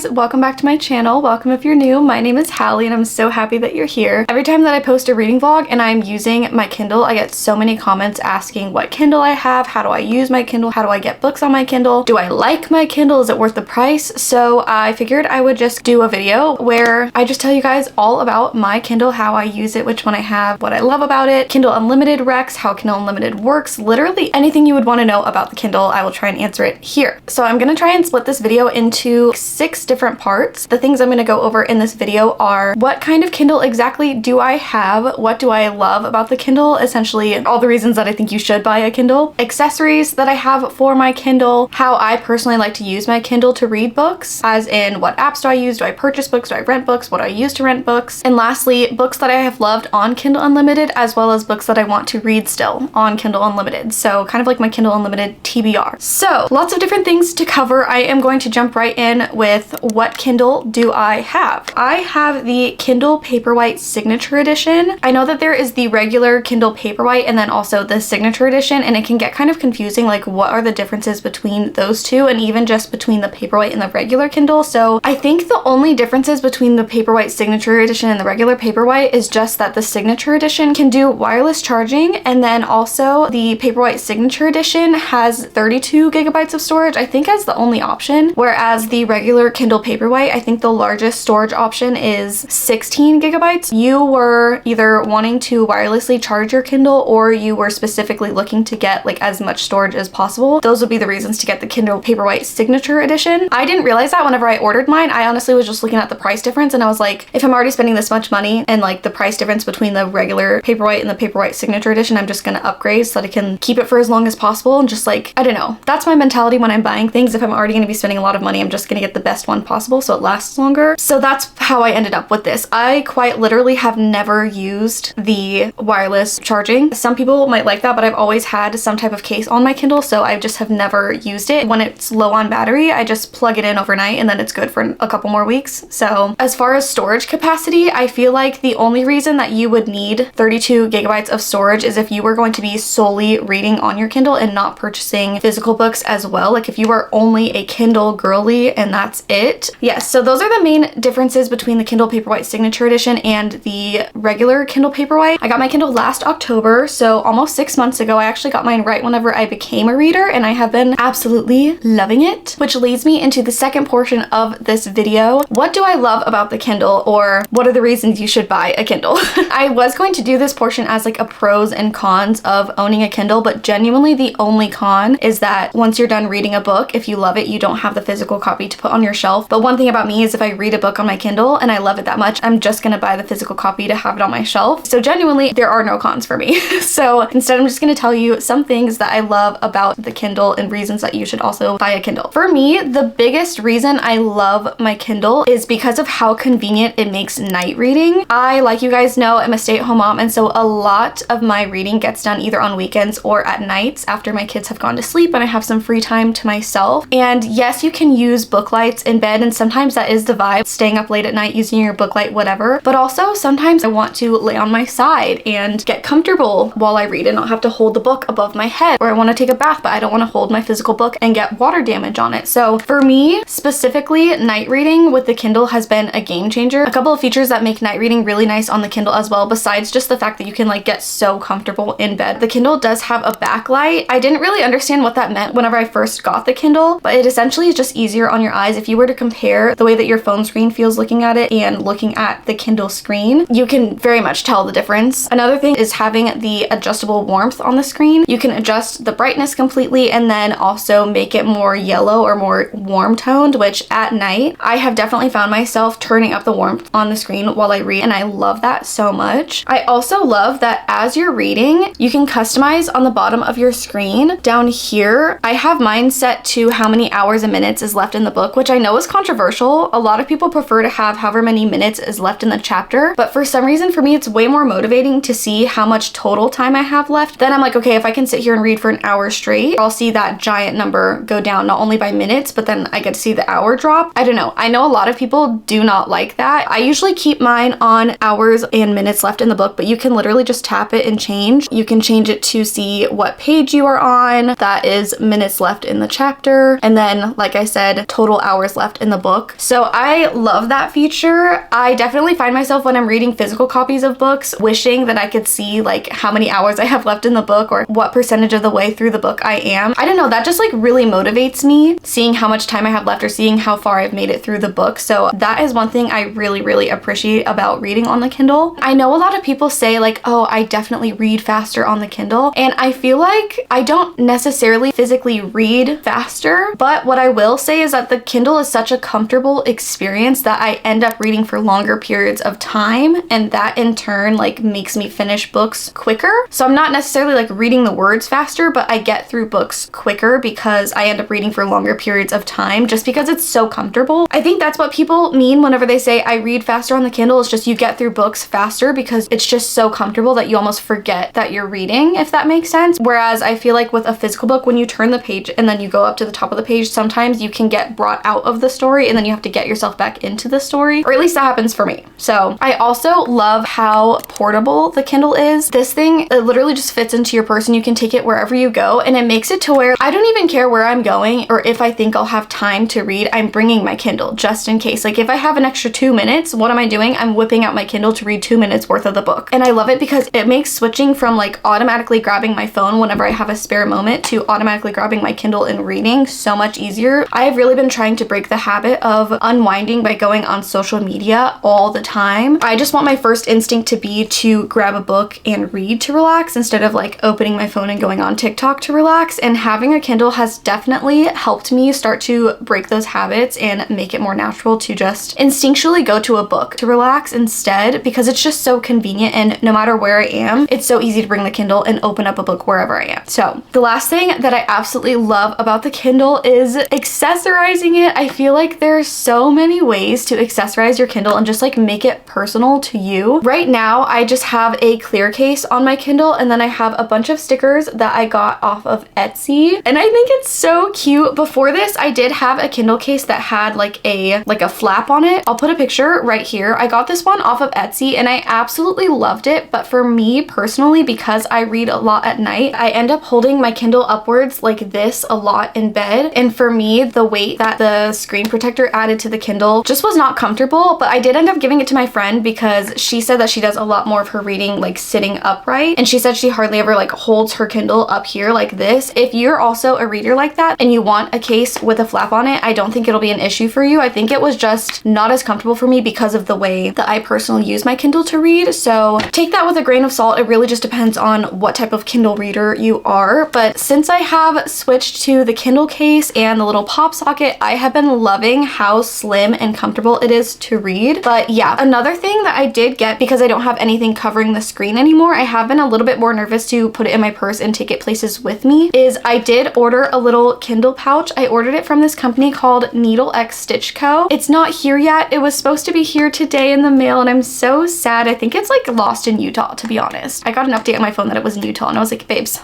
guys, welcome back to my channel. Welcome if you're new. My name is Hallie and I'm so happy that you're here. Every time that I post a reading vlog and I'm using my Kindle, I get so many comments asking what Kindle I have, how do I use my Kindle, how do I get books on my Kindle, do I like my Kindle, is it worth the price? So I figured I would just do a video where I just tell you guys all about my Kindle, how I use it, which one I have, what I love about it, Kindle Unlimited Recs, how Kindle Unlimited works, literally anything you would want to know about the Kindle, I will try and answer it here. So I'm gonna try and split this video into 6 different parts. The things I'm gonna go over in this video are what kind of Kindle exactly do I have, what do I love about the Kindle, essentially all the reasons that I think you should buy a Kindle, accessories that I have for my Kindle, how I personally like to use my Kindle to read books, as in what apps do I use, do I purchase books, do I rent books, what do I use to rent books, and lastly, books that I have loved on Kindle Unlimited as well as books that I want to read still on Kindle Unlimited. So kind of like my Kindle Unlimited TBR. So lots of different things to cover. I am going to jump right in with what Kindle do I have. I have the Kindle Paperwhite Signature Edition. I know that there is the regular Kindle Paperwhite and then also the Signature Edition, and it can get kind of confusing, like what are the differences between those two and even just between the Paperwhite and the regular Kindle. So I think the only differences between the Paperwhite Signature Edition and the regular Paperwhite is just that the Signature Edition can do wireless charging, and then also the Paperwhite Signature Edition has 32 gigabytes of storage, I think, as the only option, whereas the regular Kindle Paperwhite, I think the largest storage option is 16 gigabytes. You were either wanting to wirelessly charge your Kindle or you were specifically looking to get like as much storage as possible. Those would be the reasons to get the Kindle Paperwhite Signature Edition. I didn't realize that whenever I ordered mine. I honestly was just looking at the price difference and I was like, if I'm already spending this much money and like the price difference between the regular Paperwhite and the Paperwhite Signature Edition, I'm just gonna upgrade so that I can keep it for as long as possible, and just like, I don't know. That's my mentality when I'm buying things. If I'm already gonna be spending a lot of money, I'm just gonna get the best one possible so it lasts longer. So that's how I ended up with this. I quite literally have never used the wireless charging. Some people might like that, but I've always had some type of case on my Kindle, so I just have never used it. When it's low on battery, I just plug it in overnight and then it's good for a couple more weeks. So as far as storage capacity, I feel like the only reason that you would need 32 gigabytes of storage is if you were going to be solely reading on your Kindle and not purchasing physical books as well. Like if you are only a Kindle girly and that's it. Yes, so those are the main differences between the Kindle Paperwhite Signature Edition and the regular Kindle Paperwhite. I got my Kindle last October, so almost 6 months ago. I actually got mine right whenever I became a reader, and I have been absolutely loving it, which leads me into the second portion of this video. What do I love about the Kindle, or what are the reasons you should buy a Kindle? I was going to do this portion as like a pros and cons of owning a Kindle, but genuinely the only con is that once you're done reading a book, if you love it, you don't have the physical copy to put on your shelf. But one thing about me is if I read a book on my Kindle and I love it that much, I'm just gonna buy the physical copy to have it on my shelf. So genuinely, there are no cons for me. So instead, I'm just gonna tell you some things that I love about the Kindle and reasons that you should also buy a Kindle. For me, the biggest reason I love my Kindle is because of how convenient it makes night reading. I, like you guys know, am a stay-at-home mom, and so a lot of my reading gets done either on weekends or at nights after my kids have gone to sleep and I have some free time to myself. And yes, you can use book lights in bed, and sometimes that is the vibe, staying up late at night using your book light, whatever. But also sometimes I want to lay on my side and get comfortable while I read and not have to hold the book above my head, or I want to take a bath but I don't want to hold my physical book and get water damage on it. So for me specifically, night reading with the Kindle has been a game changer. A couple of features that make night reading really nice on the Kindle as well, besides just the fact that you can like get so comfortable in bed. The Kindle does have a backlight. I didn't really understand what that meant whenever I first got the Kindle, but it essentially is just easier on your eyes. If you were to compare the way that your phone screen feels looking at it and looking at the Kindle screen, you can very much tell the difference. Another thing is having the adjustable warmth on the screen. You can adjust the brightness completely and then also make it more yellow or more warm toned, which at night I have definitely found myself turning up the warmth on the screen while I read, and I love that so much. I also love that as you're reading, you can customize on the bottom of your screen. Down here, I have mine set to how many hours and minutes is left in the book, which I know is controversial. A lot of people prefer to have however many minutes is left in the chapter, but for some reason for me it's way more motivating to see how much total time I have left. Then I'm like, okay, if I can sit here and read for an hour straight, I'll see that giant number go down not only by minutes, but then I get to see the hour drop. I don't know. I know a lot of people do not like that. I usually keep mine on hours and minutes left in the book, but you can literally just tap it and change. You can change it to see what page you are on. That is minutes left in the chapter. And then, like I said, total hours left left in the book. So I love that feature. I definitely find myself when I'm reading physical copies of books wishing that I could see like how many hours I have left in the book or what percentage of the way through the book I am. I don't know, that just like really motivates me, seeing how much time I have left or seeing how far I've made it through the book. So that is one thing I really appreciate about reading on the Kindle. I know a lot of people say like, oh, I definitely read faster on the Kindle, and I feel like I don't necessarily physically read faster, but what I will say is that the Kindle is such a comfortable experience that I end up reading for longer periods of time, and that in turn like makes me finish books quicker. So I'm not necessarily like reading the words faster, but I get through books quicker because I end up reading for longer periods of time just because it's so comfortable. I think that's what people mean whenever they say I read faster on the Kindle. It's just you get through books faster because it's just so comfortable that you almost forget that you're reading, if that makes sense. Whereas I feel like with a physical book, when you turn the page and then you go up to the top of the page, sometimes you can get brought out of the story and then you have to get yourself back into the story, or at least that happens for me. So I also love how portable the Kindle is. This thing, it literally just fits into your purse and you can take it wherever you go, and it makes it to where I don't even care where I'm going or if I think I'll have time to read, I'm bringing my Kindle just in case. Like if I have an extra 2 minutes, what am I doing? I'm whipping out my Kindle to read 2 minutes worth of the book. And I love it because it makes switching from like automatically grabbing my phone whenever I have a spare moment to automatically grabbing my Kindle and reading so much easier. I have really been trying to break the habit of unwinding by going on social media all the time. I just want my first instinct to be to grab a book and read to relax instead of like opening my phone and going on TikTok to relax. And having a Kindle has definitely helped me start to break those habits and make it more natural to just instinctually go to a book to relax instead, because it's just so convenient, and no matter where I am, it's so easy to bring the Kindle and open up a book wherever I am. So the last thing that I absolutely love about the Kindle is accessorizing it. I feel like there's so many ways to accessorize your Kindle and just like make it personal to you. Right now, I just have a clear case on my Kindle, and then I have a bunch of stickers that I got off of Etsy, and I think it's so cute. Before this, I did have a Kindle case that had like a flap on it. I'll put a picture right here. I got this one off of Etsy and I absolutely loved it, but for me personally, because I read a lot at night, I end up holding my Kindle upwards like this a lot in bed, and for me, the weight that the screen protector added to the Kindle just was not comfortable. But I did end up giving it to my friend because she said that she does a lot more of her reading like sitting upright, and she said she hardly ever like holds her Kindle up here like this. If you're also a reader like that and you want a case with a flap on it, I don't think it'll be an issue for you. I think it was just not as comfortable for me because of the way that I personally use my Kindle to read. So take that with a grain of salt. It really just depends on what type of Kindle reader you are. But since I have switched to the Kindle case and the little pop socket, I have been loving how slim and comfortable it is to read. But yeah, another thing that I did get, because I don't have anything covering the screen anymore, I have been a little bit more nervous to put it in my purse and take it places with me, is I did order a little Kindle pouch. I ordered it from this company called Needle X Stitch Co. It's not here yet. It was supposed to be here today in the mail, and I'm so sad. I think it's like lost in Utah, to be honest. I got an update on my phone that it was in Utah, and I was like, babes,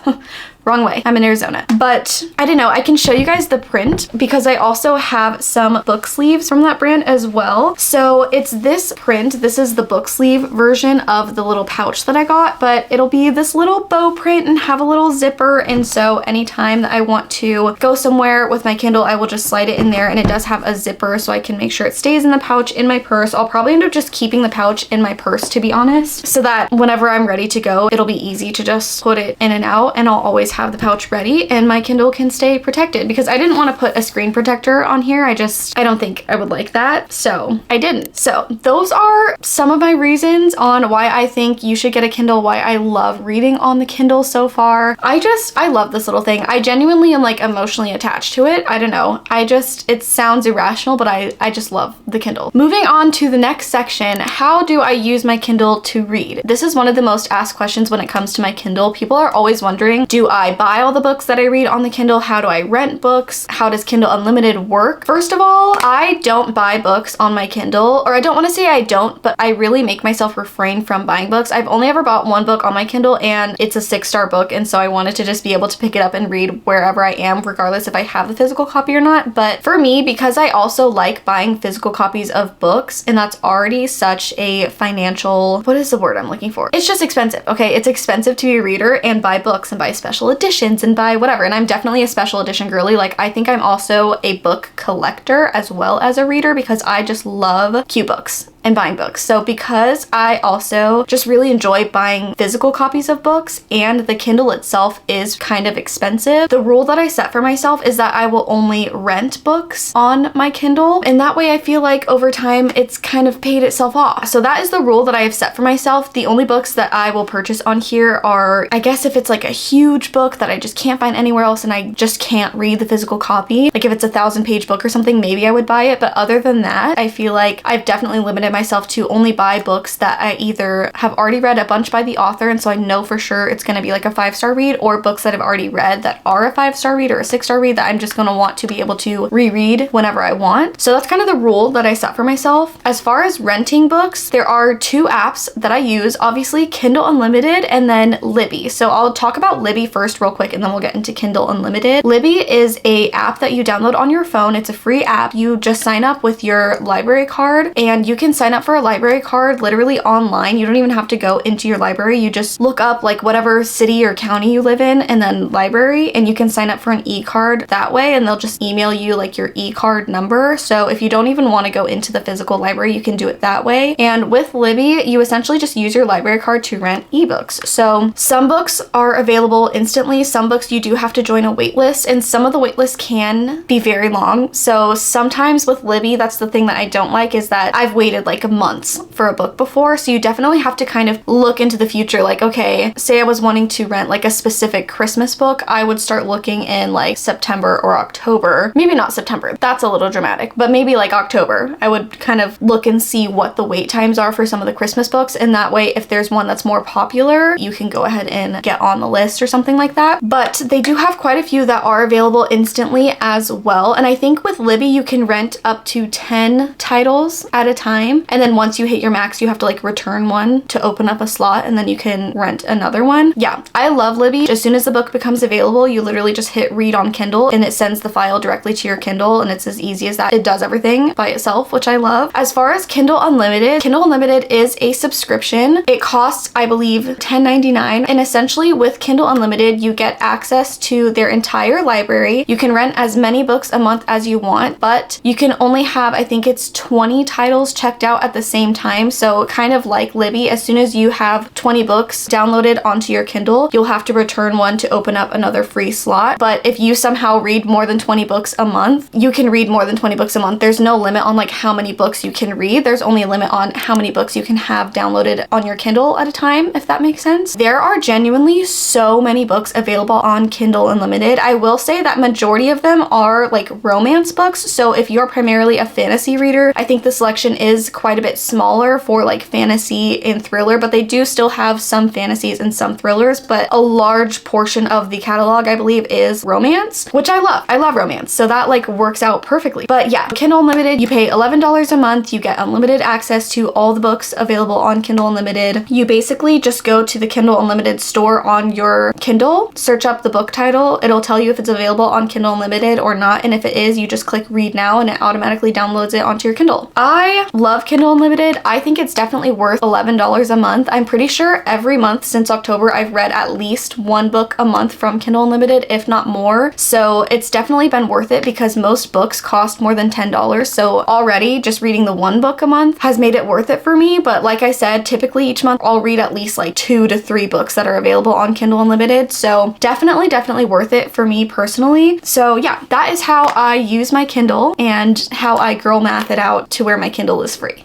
wrong way. I'm in Arizona. But I don't know. I can show you guys the print because I also have some book sleeves from that brand as well. So it's this print. This is the book sleeve version of the little pouch that I got, but it'll be this little bow print and have a little zipper. And so anytime that I want to go somewhere with my Kindle, I will just slide it in there, and it does have a zipper so I can make sure it stays in the pouch in my purse. I'll probably end up just keeping the pouch in my purse, to be honest, so that whenever I'm ready to go, it'll be easy to just put it in and out, and I'll always have the pouch ready and my Kindle can stay protected, because I didn't want to put a screen protector on here. I don't think I would like that, so I didn't. So those are some of my reasons on why I think you should get a Kindle, why I love reading on the Kindle so far. I love this little thing. I genuinely am like emotionally attached to it. I don't know. It sounds irrational, but I just love the Kindle. Moving on to the next section, how do I use my Kindle to read? This is one of the most asked questions when it comes to my Kindle. People are always wondering, do I buy all the books that I read on the Kindle? How do I rent books? How does Kindle Unlimited work? First of all, I don't buy books on my Kindle, or I don't want to say I don't, but I really make myself refrain from buying books. I've only ever bought one book on my Kindle, and it's a 6-star book, and so I wanted to just be able to pick it up and read wherever I am, regardless if I have the physical copy or not. But for me, because I also like buying physical copies of books, and that's already such a financial, what is the word I'm looking for? It's just expensive, okay? It's expensive to be a reader and buy books and buy special special editions and buy whatever. And I'm definitely a special edition girly. Like, I think I'm also a book collector as well as a reader because I just love cute books and buying books. So because I also just really enjoy buying physical copies of books and the Kindle itself is kind of expensive, the rule that I set for myself is that I will only rent books on my Kindle. And that way I feel like over time it's kind of paid itself off. So that is the rule that I have set for myself. The only books that I will purchase on here are, I guess if it's like a huge book that I just can't find anywhere else and I just can't read the physical copy, like if it's a 1,000-page book or something, maybe I would buy it. But other than that, I feel like I've definitely limited myself to only buy books that I either have already read a bunch by the author and so I know for sure it's going to be like a 5-star read, or books that I've already read that are a 5-star read or a 6-star read that I'm just going to want to be able to reread whenever I want. So that's kind of the rule that I set for myself. As far as renting books, there are 2 apps that I use, obviously Kindle Unlimited and then Libby. So I'll talk about Libby first real quick and then we'll get into Kindle Unlimited. Libby is a app that you download on your phone. It's a free app. You just sign up with your library card and you can sign up for a library card literally online. You don't even have to go into your library. You just look up like whatever city or county you live in and then library, and you can sign up for an e-card that way and they'll just email you like your e-card number. So if you don't even want to go into the physical library, you can do it that way. And with Libby, you essentially just use your library card to rent ebooks. So some books are available instantly. Some books you do have to join a wait list, and some of the wait lists can be very long. So sometimes with Libby, that's the thing that I don't like, is that I've waited like months for a book before. So you definitely have to kind of look into the future. Like, okay, say I was wanting to rent like a specific Christmas book, I would start looking in like September or October. Maybe not September, that's a little dramatic, but maybe like October. I would kind of look and see what the wait times are for some of the Christmas books, and that way if there's one that's more popular, you can go ahead and get on the list or something like that. But they do have quite a few that are available instantly as well. And I think with Libby, you can rent up to 10 titles at a time. And then once you hit your max, you have to like return one to open up a slot and then you can rent another one. Yeah, I love Libby. As soon as the book becomes available, you literally just hit read on Kindle and it sends the file directly to your Kindle, and it's as easy as that. It does everything by itself, which I love. As far as Kindle Unlimited is a subscription. It costs, I believe, $10.99. And essentially with Kindle Unlimited, you get access to their entire library. You can rent as many books a month as you want, but you can only have, I think it's 20 titles checked out at the same time. So kind of like Libby, as soon as you have 20 books downloaded onto your Kindle, you'll have to return one to open up another free slot. But if you somehow read more than 20 books a month, you can read more than 20 books a month. There's no limit on like how many books you can read. There's only a limit on how many books you can have downloaded on your Kindle at a time, if that makes sense. There are genuinely so many books available on Kindle Unlimited. I will say that majority of them are like romance books. So if you're primarily a fantasy reader, I think the selection is quite a bit smaller for like fantasy and thriller, but they do still have some fantasies and some thrillers, but a large portion of the catalog, I believe, is romance, which I love. I love romance. So that like works out perfectly. But yeah, Kindle Unlimited, you pay $11 a month. You get unlimited access to all the books available on Kindle Unlimited. You basically just go to the Kindle Unlimited store on your Kindle, search up the book title. It'll tell you if it's available on Kindle Unlimited or not. And if it is, you just click read now and it automatically downloads it onto your Kindle. I love Kindle Unlimited. I think it's definitely worth $11 a month. I'm pretty sure every month since October, I've read at least one book a month from Kindle Unlimited, if not more. So it's definitely been worth it because most books cost more than $10. So already just reading the one book a month has made it worth it for me. But like I said, typically each month I'll read at least like 2 to 3 books that are available on Kindle Unlimited. So definitely worth it for me personally. So yeah, that is how I use my Kindle and how I girl math it out to where my Kindle is free.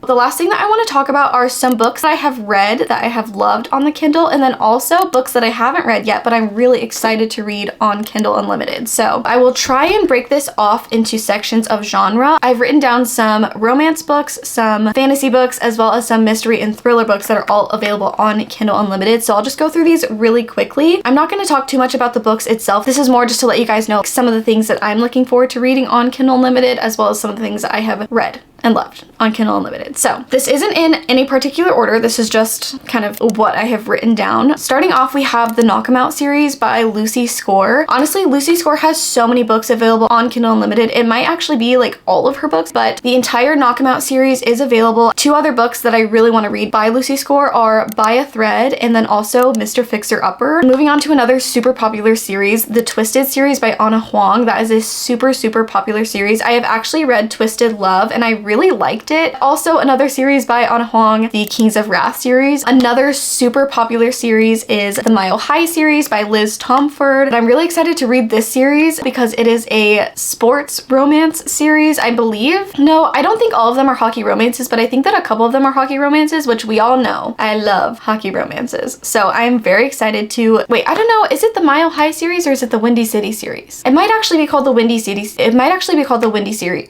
The last thing that I want to talk about are some books that I have read that I have loved on the Kindle, and then also books that I haven't read yet, but I'm really excited to read on Kindle Unlimited. So I will try and break this off into sections of genre. I've written down some romance books, some fantasy books, as well as some mystery and thriller books that are all available on Kindle Unlimited. So I'll just go through these really quickly. I'm not going to talk too much about the books itself. This is more just to let you guys know some of the things that I'm looking forward to reading on Kindle Unlimited, as well as some of the things that I have read and loved on Kindle Unlimited. So this isn't in any particular order. This is just kind of what I have written down. Starting off, we have the Knock 'Em Out series by Lucy Score. Honestly, Lucy Score has so many books available on Kindle Unlimited. It might actually be like all of her books, but the entire Knock 'Em Out series is available. Two other books that I really want to read by Lucy Score are By a Thread and then also Mr. Fixer Upper. Moving on to another super popular series, the Twisted series by Anna Huang. That is a super popular series. I have actually read Twisted Love and I really liked it. Also another series by Anna Huang, the Kings of Wrath series. Another super popular series is the Mile High series by Liz Tomford. And I'm really excited to read this series because it is a sports romance series, I believe. No, I don't think all of them are hockey romances, but I think that a couple of them are hockey romances, which we all know. I love hockey romances. So I'm very excited to, wait, I don't know, is it the Mile High series or is it the Windy City series? It might actually be called the Windy City. It might actually be called the Windy series.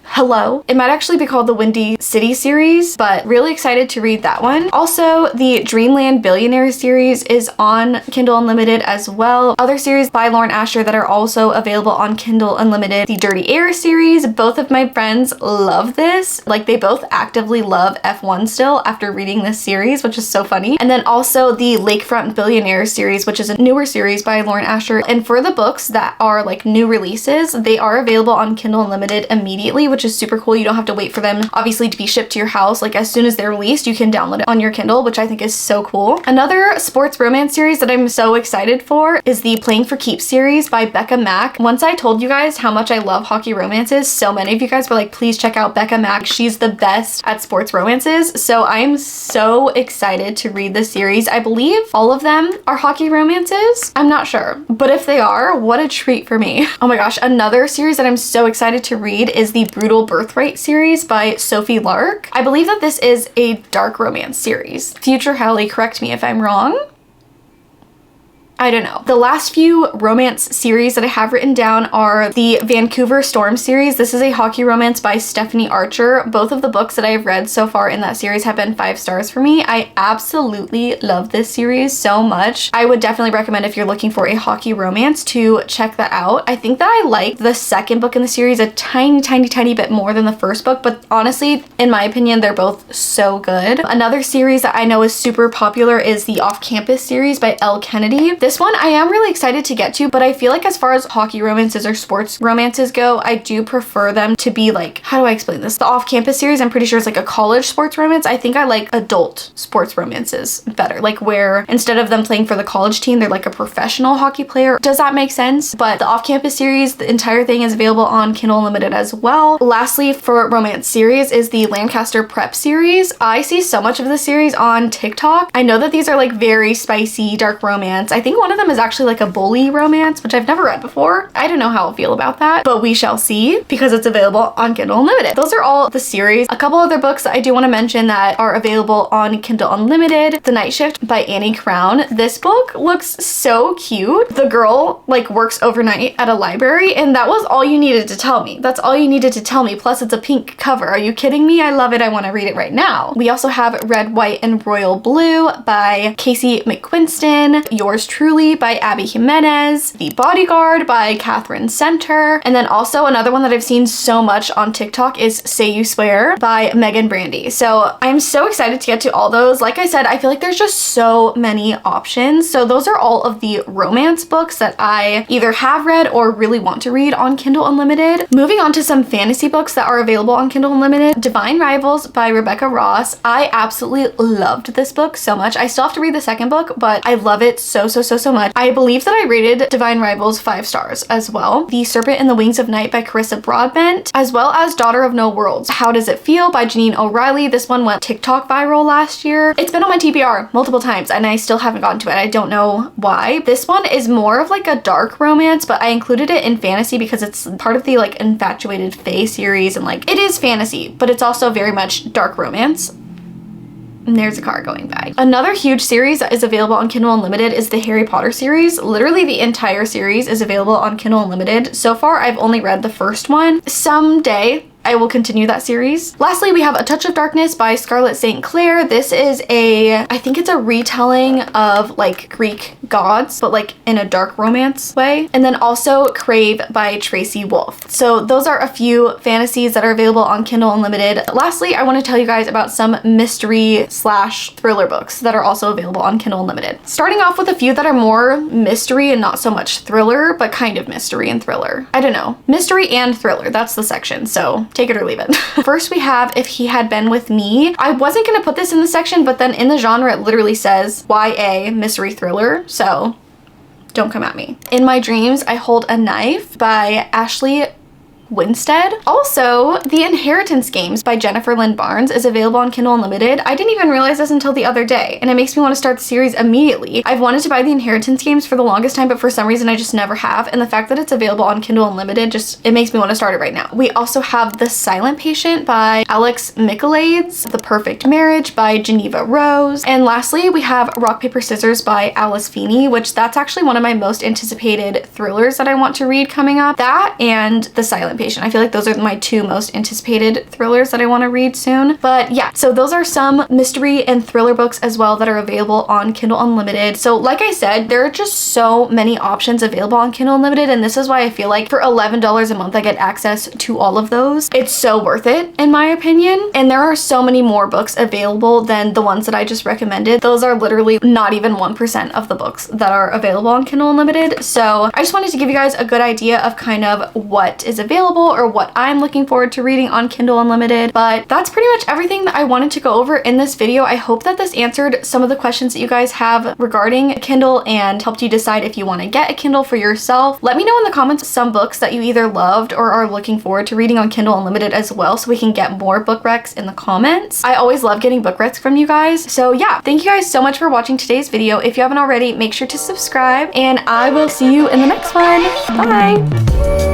Hello. It might actually be called the Windy City series, but really excited to read that one. Also, the Dreamland Billionaire series is on Kindle Unlimited as well. Other series by Lauren Asher that are also available on Kindle Unlimited. The Dirty Air series, both of my friends love this. Like they both actively love F1 still after reading this series, which is so funny. And then also the Lakefront Billionaire series, which is a newer series by Lauren Asher. And for the books that are like new releases, they are available on Kindle Unlimited immediately, which is super cool. You don't have to wait for them obviously to be shipped to your house. Like as soon as they're released, you can download it on your Kindle, which I think is so cool. Another sports romance series that I'm so excited for is the Playing for Keeps series by Becca Mack. Once I told you guys how much I love hockey romances, so many of you guys were like, please check out Becca Mack. She's the best at sports romances. So I'm so excited to read this series. I believe all of them are hockey romances. I'm not sure, but if they are, what a treat for me. Oh my gosh, another series that I'm so excited to read is the Brutal Birthright series by Sophie Lark. I believe that this is a dark romance series. Future Hallie, correct me if I'm wrong. I don't know. The last few romance series that I have written down are the Vancouver Storm series. This is a hockey romance by Stephanie Archer. Both of the books that I have read so far in that series have been 5 stars for me. I absolutely love this series so much. I would definitely recommend if you're looking for a hockey romance to check that out. I think that I like the second book in the series a tiny bit more than the first book, but honestly, in my opinion, they're both so good. Another series that I know is super popular is the Off Campus series by Elle Kennedy. This one I am really excited to get to, but I feel like as far as hockey romances or sports romances go, I do prefer them to be like, how do I explain this? The Off Campus series, I'm pretty sure it's like a college sports romance. I think I like adult sports romances better, like where instead of them playing for the college team, they're like a professional hockey player. Does that make sense? But the Off Campus series, the entire thing is available on Kindle Unlimited as well. Lastly, for romance series is the Lancaster Prep series. I see so much of this series on TikTok. I know that these are like very spicy, dark romance. I think one of them is actually like a bully romance, which I've never read before. I don't know how I'll feel about that, but we shall see because it's available on Kindle Unlimited. Those are all the series. A couple other books that I do want to mention that are available on Kindle Unlimited. The Night Shift by Annie Crown. This book looks so cute. The girl like works overnight at a library and that was all you needed to tell me. That's all you needed to tell me. Plus it's a pink cover. Are you kidding me? I love it. I want to read it right now. We also have Red, White, and Royal Blue by Casey McQuiston. Yours Truly by Abby Jimenez, The Bodyguard by Catherine Center, and then also another one that I've seen so much on TikTok is Say You Swear by Megan Brandy. So I'm so excited to get to all those. Like I said, I feel like there's just so many options. So those are all of the romance books that I either have read or really want to read on Kindle Unlimited. Moving on to some fantasy books that are available on Kindle Unlimited. Divine Rivals by Rebecca Ross. I absolutely loved this book so much. I still have to read the second book, but I love it so much. I believe that I rated Divine Rivals 5 stars as well. The Serpent and the Wings of Night by Carissa Broadbent, as well as Daughter of No Worlds. How Does It Feel by Janine O'Reilly. This one went TikTok viral last year. It's been on my TBR multiple times and I still haven't gotten to it. I don't know why. This one is more of like a dark romance, but I included it in fantasy because it's part of the like Infatuated Fae series and like it is fantasy, but it's also very much dark romance. And there's a car going by. Another huge series that is available on Kindle Unlimited is the Harry Potter series. Literally the entire series is available on Kindle Unlimited. So far, I've only read the first one. Someday, I will continue that series. Lastly, we have A Touch of Darkness by Scarlett St. Clair. This is I think it's a retelling of like Greek gods, but like in a dark romance way. And then also Crave by Tracy Wolff. So those are a few fantasies that are available on Kindle Unlimited. Lastly, I want to tell you guys about some mystery / thriller books that are also available on Kindle Unlimited. Starting off with a few that are more mystery and not so much thriller, but kind of mystery and thriller. I don't know. Mystery and thriller, that's the section, so take it or leave it. First we have If He Had Been With Me. I wasn't gonna put this in the section, but then in the genre it literally says YA mystery thriller, so don't come at me. In My Dreams I Hold a Knife by Ashley Winstead. Also, The Inheritance Games by Jennifer Lynn Barnes is available on Kindle Unlimited. I didn't even realize this until the other day, and it makes me want to start the series immediately. I've wanted to buy The Inheritance Games for the longest time, but for some reason I just never have, and the fact that it's available on Kindle Unlimited it makes me want to start it right now. We also have The Silent Patient by Alex Michaelides, The Perfect Marriage by Geneva Rose, and lastly we have Rock Paper Scissors by Alice Feeney, which that's actually one of my most anticipated thrillers that I want to read coming up. That and The Silent Patient. I feel like those are my two most anticipated thrillers that I want to read soon. But yeah, so those are some mystery and thriller books as well that are available on Kindle Unlimited. So like I said, there are just so many options available on Kindle Unlimited, and this is why I feel like for $11 a month I get access to all of those. It's so worth it in my opinion, and there are so many more books available than the ones that I just recommended. Those are literally not even 1% of the books that are available on Kindle Unlimited. So I just wanted to give you guys a good idea of kind of what is available or what I'm looking forward to reading on Kindle Unlimited. But that's pretty much everything that I wanted to go over in this video. I hope that this answered some of the questions that you guys have regarding Kindle and helped you decide if you want to get a Kindle for yourself. Let me know in the comments some books that you either loved or are looking forward to reading on Kindle Unlimited as well, so we can get more book recs in the comments. I always love getting book recs from you guys. So yeah, thank you guys so much for watching today's video. If you haven't already, make sure to subscribe, and I will see you in the next one. Bye!